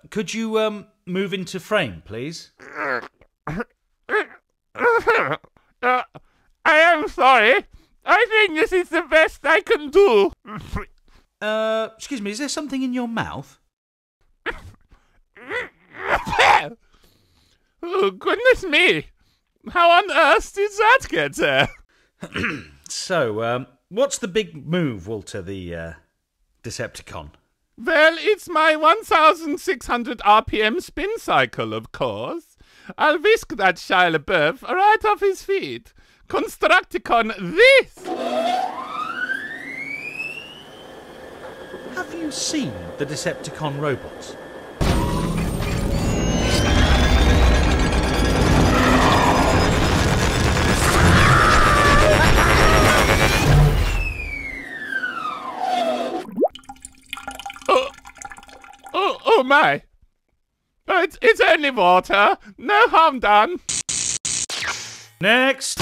Could you move into frame, please? I am sorry. I think this is the best I can do. Excuse me, is there something in your mouth? Oh, goodness me. How on earth did that get there? So, what's the big move, Walter, the Decepticon? Well, it's my 1,600 RPM spin cycle, of course. I'll whisk that Shia LaBeouf right off his feet. Constructicon this! Have you seen the Decepticon robots? Oh my. It's only water. No harm done. Next!